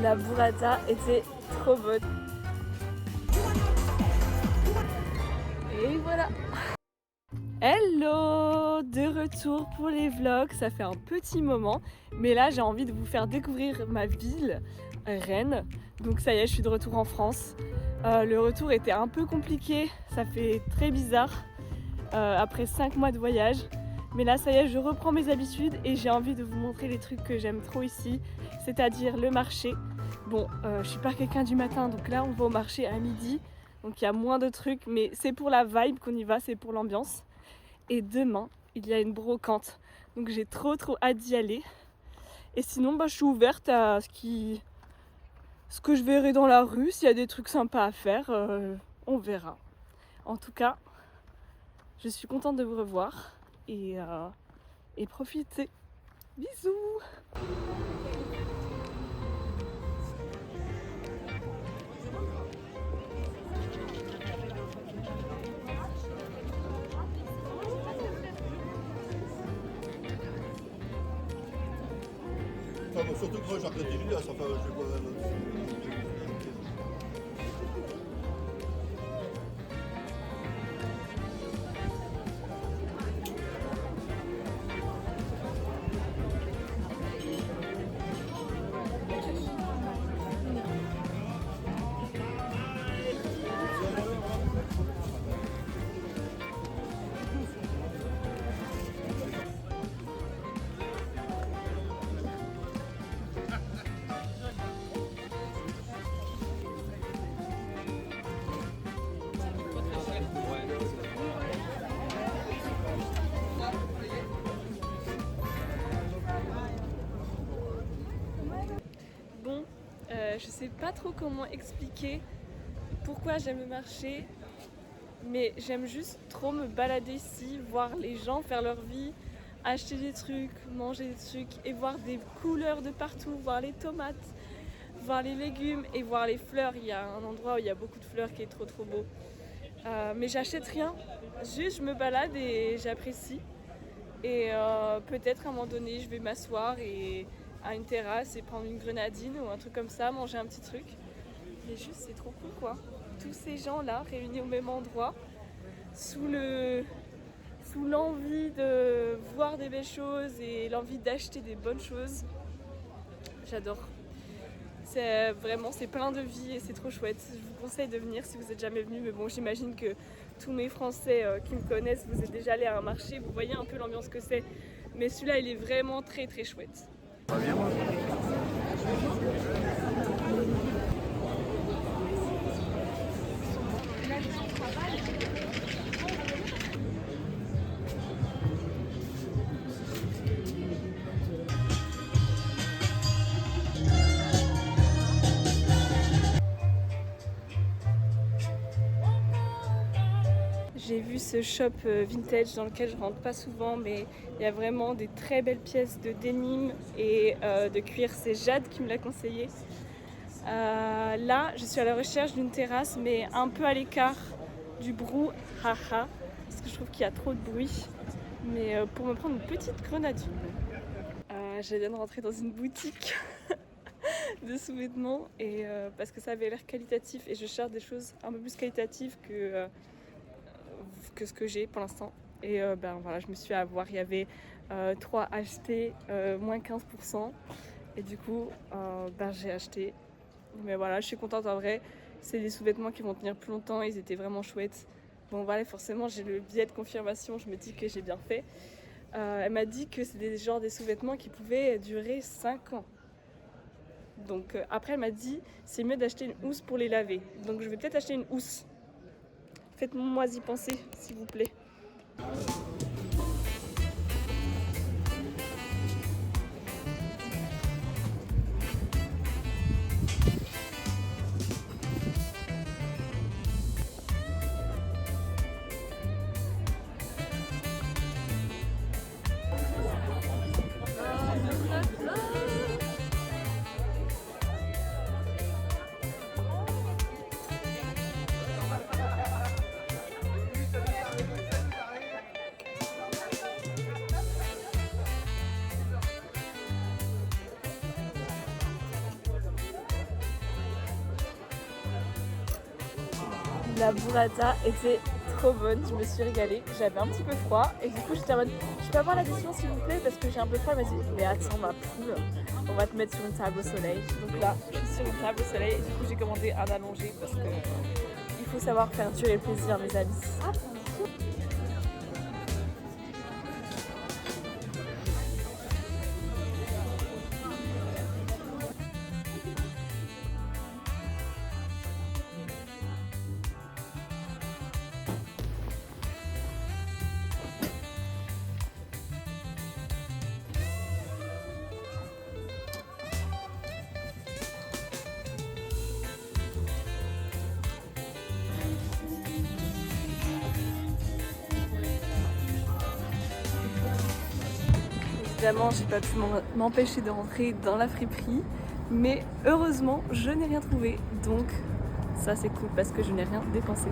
La burrata était trop bonne. Et voilà. Hello! De retour pour les vlogs, ça fait un petit moment, mais là j'ai envie de vous faire découvrir ma ville, Rennes. Donc ça y est, je suis de retour en France. Le retour était un peu compliqué, ça fait très bizarre après 5 mois de voyage. Mais là ça y est, je reprends mes habitudes et j'ai envie de vous montrer les trucs que j'aime trop ici, c'est-à-dire le marché. Bon, je suis pas quelqu'un du matin, donc là on va au marché à midi, donc il y a moins de trucs, mais c'est pour la vibe qu'on y va, c'est pour l'ambiance. Et demain, il y a une brocante, donc j'ai trop hâte d'y aller. Et sinon, je suis ouverte à ce que je verrai dans la rue. S'il y a des trucs sympas à faire, on verra. En tout cas, je suis contente de vous revoir et profitez. Bisous! Enfin, bon, surtout que moi j'arrête des lilas, enfin je vais pas... Bon, je sais pas trop comment expliquer pourquoi j'aime marcher, mais j'aime juste trop me balader ici, voir les gens faire leur vie, acheter des trucs, manger des trucs et voir des couleurs de partout, voir les tomates, voir les légumes et voir les fleurs. Il y a un endroit où il y a beaucoup de fleurs qui est trop beau. Mais j'achète rien, juste je me balade et j'apprécie. Et peut-être à un moment donné je vais m'asseoir à une terrasse et prendre une grenadine ou un truc comme ça, manger un petit truc. Mais juste c'est trop cool quoi. Tous ces gens là réunis au même endroit, sous l'envie de voir des belles choses et l'envie d'acheter des bonnes choses. J'adore. C'est plein de vie et c'est trop chouette. Je vous conseille de venir si vous êtes jamais venu, mais bon, j'imagine que tous mes Français qui me connaissent, vous êtes déjà allés à un marché, vous voyez un peu l'ambiance que c'est. Mais celui-là, il est vraiment très chouette. Ça va bien, moi. J'ai vu ce shop vintage dans lequel je rentre pas souvent, mais il y a vraiment des très belles pièces de denim et de cuir. C'est Jade qui me l'a conseillé. Là, je suis à la recherche d'une terrasse, mais un peu à l'écart du brouhaha, parce que je trouve qu'il y a trop de bruit. Mais pour me prendre une petite grenadine, je viens de rentrer dans une boutique de sous-vêtements et parce que ça avait l'air qualitatif et je cherche des choses un peu plus qualitatives que ce que j'ai pour l'instant. Et voilà, je me suis à voir, il y avait 3 achetés, moins 15%. Et du coup, j'ai acheté. Mais voilà, je suis contente en vrai. C'est des sous-vêtements qui vont tenir plus longtemps, ils étaient vraiment chouettes. Bon voilà, forcément j'ai le billet de confirmation, je me dis que j'ai bien fait. Elle m'a dit que c'est des sous-vêtements qui pouvaient durer 5 ans. Donc après elle m'a dit c'est mieux d'acheter une housse pour les laver. Donc je vais peut-être acheter une housse. Faites-moi y penser s'il vous plaît. La burrata était trop bonne, je me suis régalée. J'avais un petit peu froid et du coup j'étais en mode je peux avoir l'addition s'il vous plaît parce que j'ai un peu froid. Elle m'a dit mais attends ma poule, on va te mettre sur une table au soleil. Donc là je suis sur une table au soleil et du coup j'ai commandé un allongé parce que il faut savoir faire durer le plaisir mes amis. Évidemment, j'ai pas pu m'empêcher de rentrer dans la friperie, mais heureusement, je n'ai rien trouvé, donc ça c'est cool parce que je n'ai rien dépensé.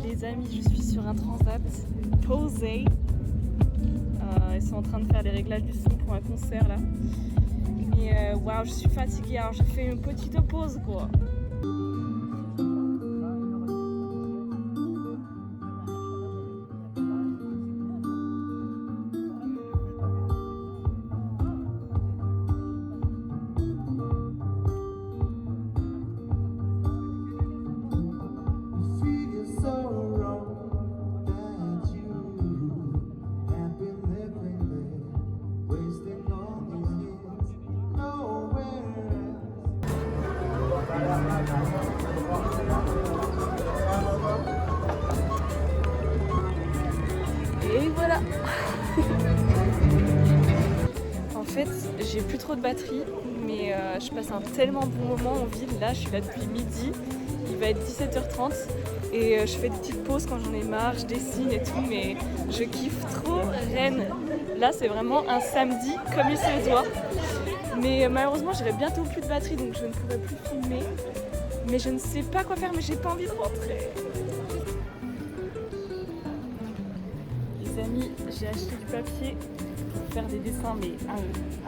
Les amis, je suis sur un transat posé. Ils sont en train de faire les réglages du son pour un concert là. Et waouh, je suis fatiguée, alors j'ai fait une petite pause quoi. Et voilà. En fait, j'ai plus trop de batterie, mais je passe un tellement bon moment en ville. Là, je suis là depuis midi. Il va être 17h30 et je fais des petites pauses quand j'en ai marre, je dessine et tout, mais je kiffe trop Rennes. Là, c'est vraiment un samedi comme il se doit. Mais malheureusement, j'aurai bientôt plus de batterie, donc je ne pourrai plus filmer. Mais je ne sais pas quoi faire, mais j'ai pas envie de rentrer. Les amis, j'ai acheté du papier pour faire des dessins, mais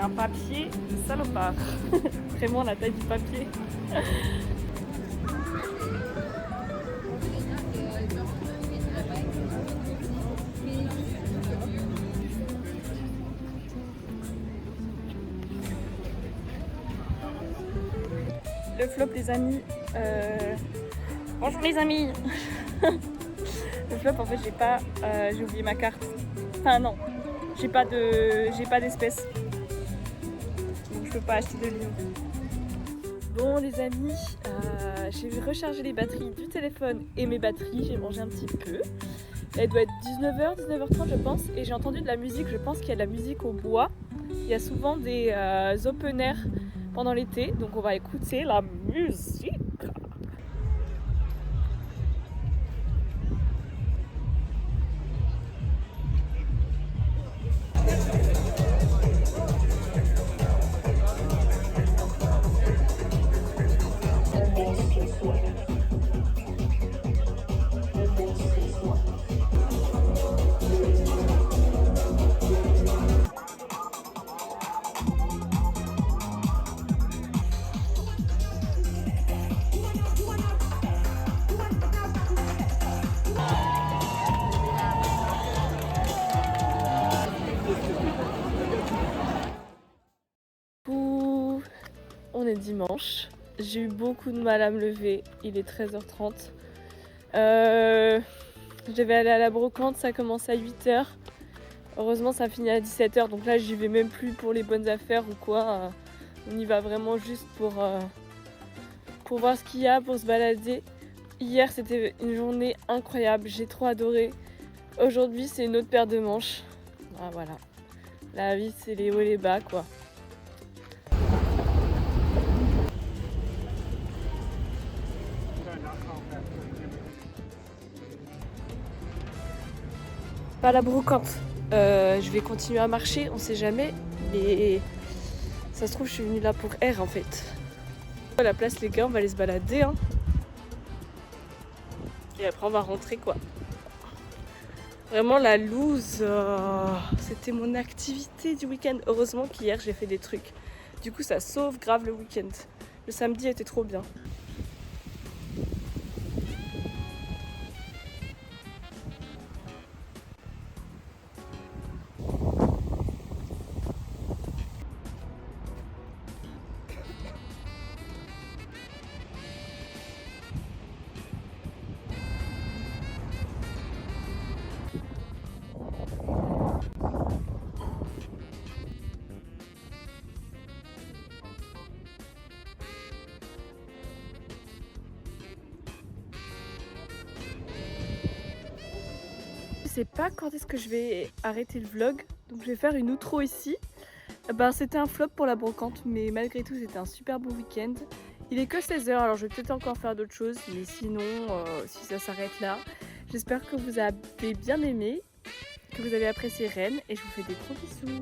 un papier de salopard. Vraiment la taille du papier. Le flop les amis. Bonjour les amis. Le flop en fait j'ai oublié ma carte. Enfin non, j'ai pas d'espèces. Donc je peux pas acheter de livres. Bon les amis, j'ai rechargé les batteries du téléphone et mes batteries, j'ai mangé un petit peu. Elle doit être 19h, 19h30 je pense, et j'ai entendu de la musique, je pense qu'il y a de la musique au bois. Il y a souvent des open air pendant l'été, donc on va écouter la musique. On est dimanche, j'ai eu beaucoup de mal à me lever, il est 13h30. Je devais aller à la brocante, ça commence à 8h. Heureusement ça finit à 17h, donc là j'y vais même plus pour les bonnes affaires ou quoi. On y va vraiment juste pour voir ce qu'il y a, pour se balader. Hier c'était une journée incroyable, j'ai trop adoré. Aujourd'hui c'est une autre paire de manches. Ah, voilà, la vie c'est les hauts et les bas quoi. Pas la brocante. Je vais continuer à marcher, on sait jamais. Mais ça se trouve, je suis venue là pour R en fait. À la place, les gars, on va aller se balader. Hein. Et après, on va rentrer quoi. Vraiment la loose, c'était mon activité du week-end. Heureusement qu'hier j'ai fait des trucs. Du coup ça sauve grave le week-end. Le samedi était trop bien. Je sais pas quand est-ce que je vais arrêter le vlog, donc je vais faire une outro ici. C'était un flop pour la brocante, mais malgré tout c'était un super bon week-end. Il est que 16h, alors je vais peut-être encore faire d'autres choses, mais sinon si ça s'arrête là. J'espère que vous avez bien aimé, que vous avez apprécié Rennes, et je vous fais des gros bisous.